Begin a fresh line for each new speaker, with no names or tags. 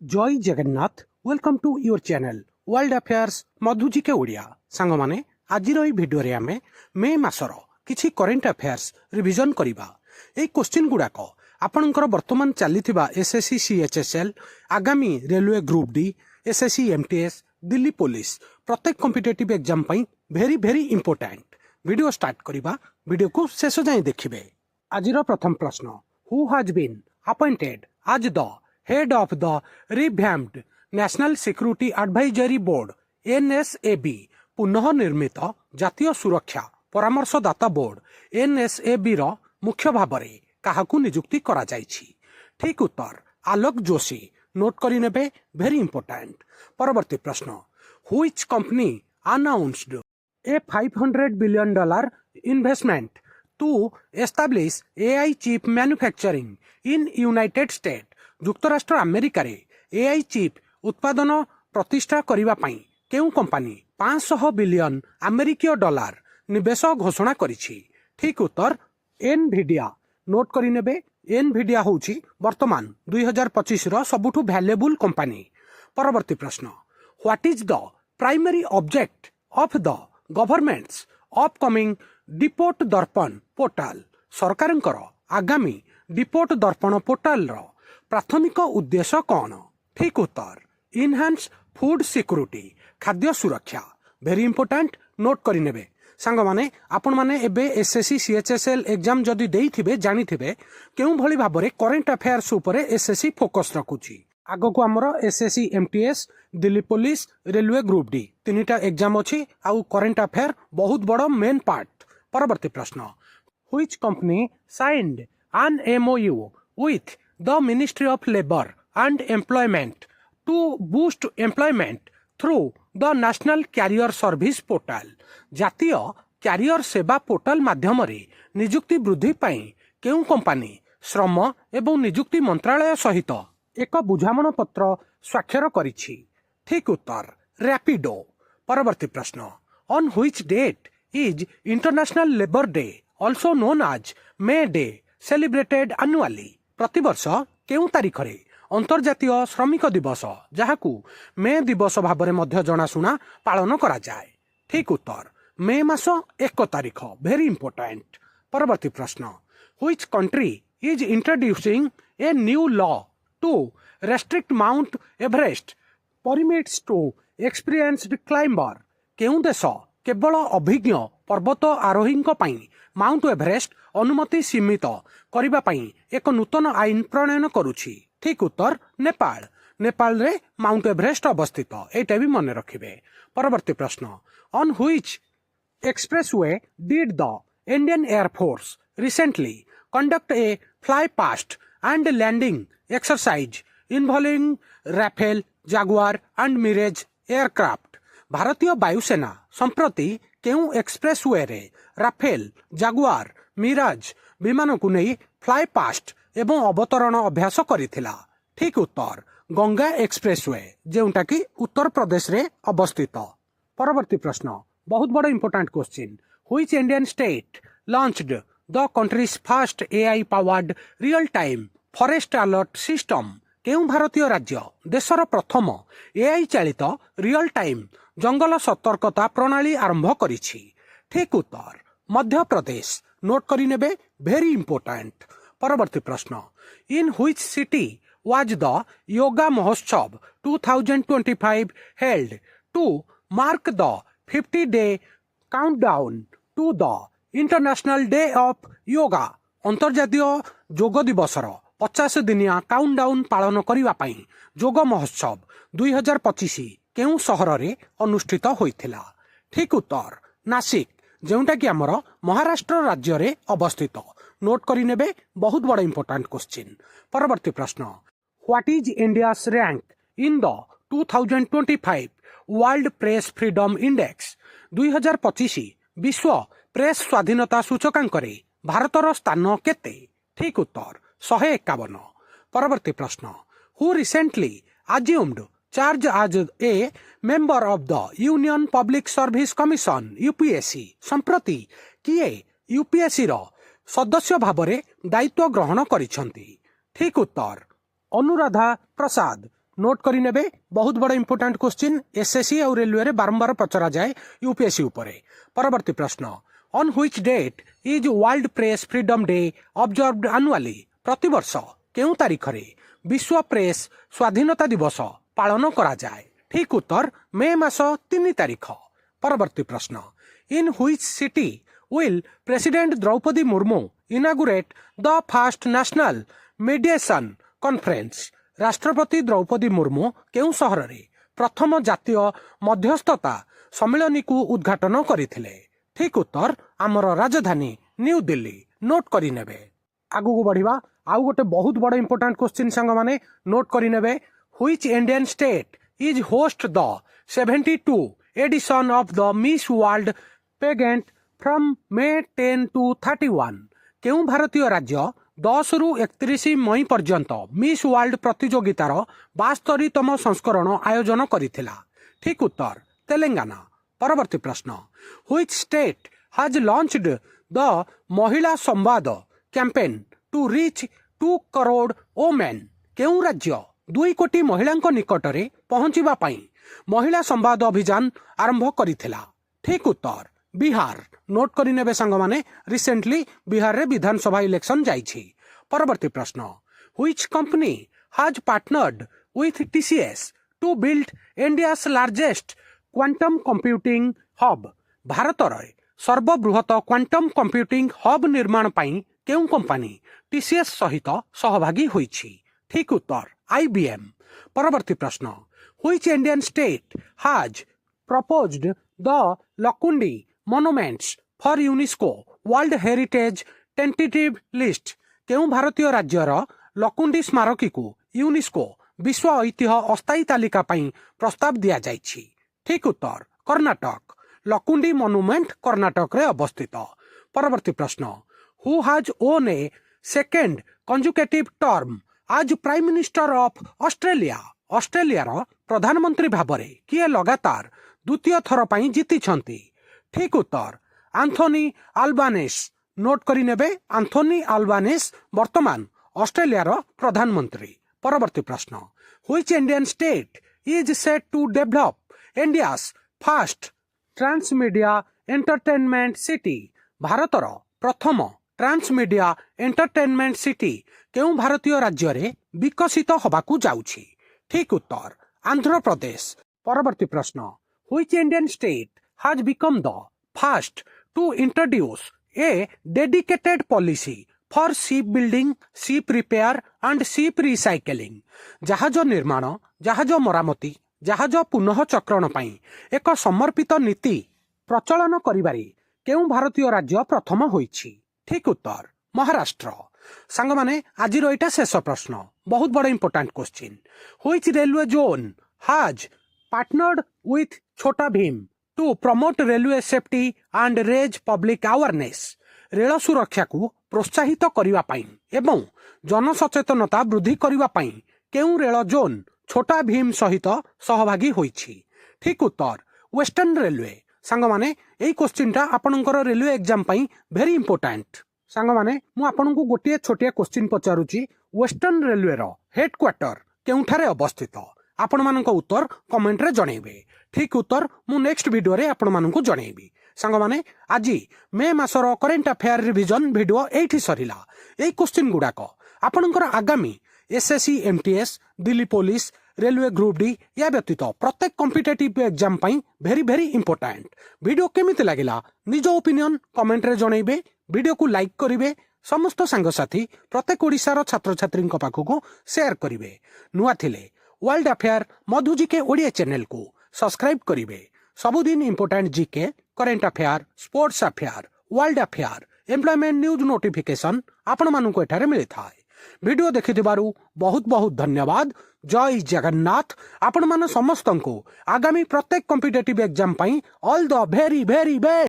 जय Jagannath welcome to your channel world affairs Madhu G K Odia सांग माने आज भिडियो रे आमे मे मासर किछि करेंट अफेयर्स रिविजन करिबा। ए क्वेश्चन गुडाक आपणकर वर्तमान चलीथिबा एसएससी सीएचएसएल आगामी railway group D SSC MTS Delhi police प्रत्येक कॉम्पिटिटिव एग्जाम पई very very important. Video start करिबा, वीडियो को शेष जाए देखिबे। आजिर प्रथम प्रश्न, who has been appointed as the head of the revamped national security advisory board NSAB पुनः निर्मित जातीय सुरक्षा परामर्शदाता बोर्ड एनएसएबी रो मुख्य भाबरे काहाकू नियुक्ति करा जायछि? ठीक उत्तर आलोक जोशी। नोट करि नेबे, वेरी इंपोर्टेंट। परवर्ती प्रश्न, which company announced A $500 billion investment to establish AI chip manufacturing in United States? युक्तराष्ट्र अमेरिका रे एआई चिप उत्पादन प्रतिष्ठा करिबा पई केउ कंपनी 500 बिलियन अमेरिकीय डॉलर निवेश घोषणा करिछि? ठीक उत्तर एनवीडिया। नोट करि नेबे, एनवीडिया होछि वर्तमान 2025 रो सबुठु वैल्यूएबल कंपनी। परवर्ती प्रश्न, what is the primary object of the governments upcoming depot दर्पण पोर्टल? सरकारंकर आगामी डिपोट दर्पण पोर्टल रो प्राथमिक उद्देश्य कौन? ठीक उत्तर इनहांस फूड सिक्योरिटी, खाद्य सुरक्षा। Very important. नोट करि नेबे सांग माने, आपण माने एबे एसएससी सीएचएसएल एग्जाम जदि देइथिबे जानिथिबे केउ भली भाबरे करेंट अफेयर्स उपरे एसएससी फोकस रखुछि। आगो को हमरो SSC MTS Delhi police railway group D तीनटा एग्जाम अछि आउ करेंट अफेयर बहुत बड़ मेन पार्ट। परवर्ती प्रश्न, which company signed an MOU with the Ministry of Labour and Employment to boost employment through the National Career Service Portal? जातीय career सेवा portal माध्यम रे नियुक्ति वृद्धि पाई केउ कंपनी श्रम एवं नियुक्ति मंत्रालय सहित एक बुझामण पत्र स्वाक्षर करिछि? ठीक उत्तर रैपिडो। परवर्ती प्रश्न, on which date is International Labour Day also known as May Day celebrated annually? प्रतिवर्ष केउ तारीख रे अंतर्जातीय श्रमिक दिवस जहाकू मे दिवस भाबरे मध्य जनाशुना पालन करा जाए? ठीक उत्तर मे मास 1 तारीख। Very important. परवर्ती प्रश्न, which country is introducing a new law to restrict Mount Everest permits to experienced climber? केउ देश केवल अभिज्ञ पर्वत आरोही माउंट एवरेस्ट अनुमति सीमित करिबा पई एक नूतन आईन प्रणयन करुछि? ठीक उत्तर नेपाल। नेपाल रे माउंट एवरेस्ट अवस्थित, एटा भी मन रखिबे। परवर्ती प्रश्न, on which expressway did the Indian air force recently conduct a fly past and landing exercise involving Rafale Jaguar and Mirage aircraft? भारतीय वायुसेना संप्रति केउ एक्सप्रेसवे रे राफेल जागुआर मिराज विमान को नहीं फ्लाई पास्ट एवं अवतरण अभ्यास करिथिला? ठीक उत्तर गंगा एक्सप्रेसवे, जेउटा कि उत्तर प्रदेश रे अवस्थित। परवर्ती प्रश्न, बहुत बड़ important question, which Indian state launched the countries first AI powered real time forest alert system? केउ भारतीय राज्य देशर प्रथम एआई चालित रियल टाइम जंगल सतर्कता प्रणाली आरंभ करिछि? ठीक उत्तर मध्य प्रदेश। नोट करि नेबे, वेरी इंपोर्टेंट। परवर्ती प्रश्न, in which city was the yoga Mahotsav 2025 held to mark the 50-day countdown to the international day of yoga? अंतर्जातीय योग दिवसर 50 दिनिया काउंटडाउन पालन करिबा पई योग महोत्सव 2025 केउ सहर रे अनुष्ठित होइथिला? ठीक उत्तर नासिक, जेउटा कि हमर महाराष्ट्र राज्य रे अवस्थित। नोट करि नेबे, बहुत बड़ इंपोर्टेंट क्वेश्चन। परवर्ती प्रश्न, what is India's rank in the 2025 world Press freedom index? 2025 विश्व प्रेस स्वाधीनता सूचकांक रे भारतर स्थान केते? ठीक उत्तर 151। परवर्ती प्रश्न, who recently assumed charge as a member of the Union Public Service Commission UPSC? संप्रति किए यूपीएससी रो सदस्य भाबरे दायित्व ग्रहण करिसंती? ठीक उत्तर अनुराधा प्रसाद। नोट करि नेबे बहुत बड़ इंपोर्टेंट क्वेश्चन एसएससी और रेलवे रे बारंबार पचरा जाए यूपीएससी उपरे। परवर्ती प्रश्न on which date is World Press Freedom Day observed annually प्रतिवर्ष केउ तारीख रे विश्व प्रेस स्वाधीनता दिवस पालन करा जाए। ठीक उत्तर मे मास 3 तारीख। परवर्ती प्रश्न in which city will president Droupadi Murmu inaugurate the first national mediation conference राष्ट्रपति द्रौपदी मुर्मू केउ सहर रे प्रथम जातीय मध्यस्थता सम्मेलन को उद्घाटन करथिले। ठीक उत्तर आमर राजधानी न्यू दिल्ली। नोट करि नेबे आगु को बढ़िबा आउ गोटे बहुत बड़ इंपोर्टेंट क्वेश्चन संग माने नोट करि नेबे which Indian state is host the 72 edition of the miss world pageant from May 10 to 31 केउ भारतीय राज्य 10 रु 31 मई पर्यंत मिस वर्ल्ड प्रतियोगितार 72तम संस्करण आयोजन करिथिला। ठीक उत्तर तेलंगाना। परवर्ती प्रश्न which state has launched the Mahila Samvad campaign to reach 2 crore women केउ राज्य 2 कोटी महिलांक निकटरे पहुंचिबा पई महिला संवाद अभियान आरंभ करिथिला। ठीक उत्तर बिहार। नोट करि नेबे संग माने रिसेंटली बिहार रे विधानसभा इलेक्शन जाइछि। परवर्ती प्रश्न which company has partnered with TCS to build India's largest quantum computing hub भारतर सर्वबृहत क्वांटम कंप्यूटिंग हब निर्माण पई केउ कंपनी टीसीएस सहित सहभागी होइछि। ठीक उत्तर आईबीएम। परवर्ती प्रश्न which Indian state has proposed the Lakkundi monuments for UNESCO world heritage tentative list केउ भारतीय राज्यर लकुंडी स्मारकी को यूनेस्को विश्व ऐतिह्य अस्थायी तालिका पई प्रस्ताव दिया जाइछि। ठीक उत्तर कर्नाटक। लकुंडी मोनुमेंट कर्नाटक रे अवस्थित। परवर्ती प्रश्न who has own A second conjugative term आज प्राइम मिनिस्टर ऑफ ऑस्ट्रेलिया ऑस्ट्रेलियार प्रधानमंत्री भाबरे किए लगातार द्वितीय थर पई जीति छंती। ठीक उत्तर आंथोनी अल्बानेस। नोट करि नेबे आंथोनी अल्बानेस वर्तमान ऑस्ट्रेलियार प्रधानमंत्री। परवर्ती प्रश्न which Indian state is set to develop India's first transmedia entertainment city भारतर प्रथम ट्रांसमीडिया एंटरटेनमेंट सिटी केउ भारतीय राज्य रे विकसित होबाकू जाउछि। ठीक उत्तर आंध्र प्रदेश। परवर्ती प्रश्न which Indian state has become the first to introduce a dedicated policy for ship building ship repair and ship recycling जहाज निर्माण जहाज मरामती जहाज पुनः चक्रण पई एक समर्पित नीति प्रचलन करिबारे केउ भारतीय राज्य प्रथम होइछि। ठीक उत्तर महाराष्ट्र। सांग माने आज एटा शेष प्रश्न बहुत बड़ important question which railway zone has partnered with Chhota Bheem to promote railway safety and raise public awareness rail सुरक्षा को प्रोत्साहित करिवा पई एवं जनसचेतनता वृद्धि करिवा पई केउ रेल जोन छोटा भीम सहित सहभागी होइछि। ठीक उत्तर वेस्टर्न रेलवे। सांग माने एई क्वेश्चनटा आपनकर रेलवे एग्जाम पई वेरी इंपोर्टेंट। सांग माने मु आपनकु गोटिए छोटिया क्वेश्चन पचारुची वेस्टर्न रेलवे रो हेडक्वार्टर केउठारे अवस्थित आपण मानक उत्तर कमेंट रे जणैबे। ठीक उत्तर मु नेक्स्ट वीडियो रे आपण मानकु जणैबी। सांग माने आजी मे मासर करेंट अफेयर रिविजन वीडियो एठी सरिला। एई क्वेश्चन गुडाक आपनकर आगामी SSC MTS Delhi police railway group D या व्यतीत प्रत्येक कॉम्पिटिटिव एग्जाम पई वेरी वेरी इंपोर्टेंट। वीडियो केमिति लागिला निज ओपिनियन कमेंट रे जणैबे। वीडियो को लाइक करिवे समस्त सांगसाथी प्रत्येक ओडिशार छात्र छात्री पाखक शेयर करिवे। नुआ थिले world affair Madhu GK Odia channel को सब्सक्राइब करिवे। सबुदिन important GK current affair sports affair world affair employment news notification आपण मानकु एठारे मिली थाए। वीडियो देखिथिबारु बहुत बहुत धन्यवाद। जय जगन्नाथ। आपण मान समस्तंको आगामी प्रत्येक कॉम्पिटिटिव एग्जाम पई all the very very best.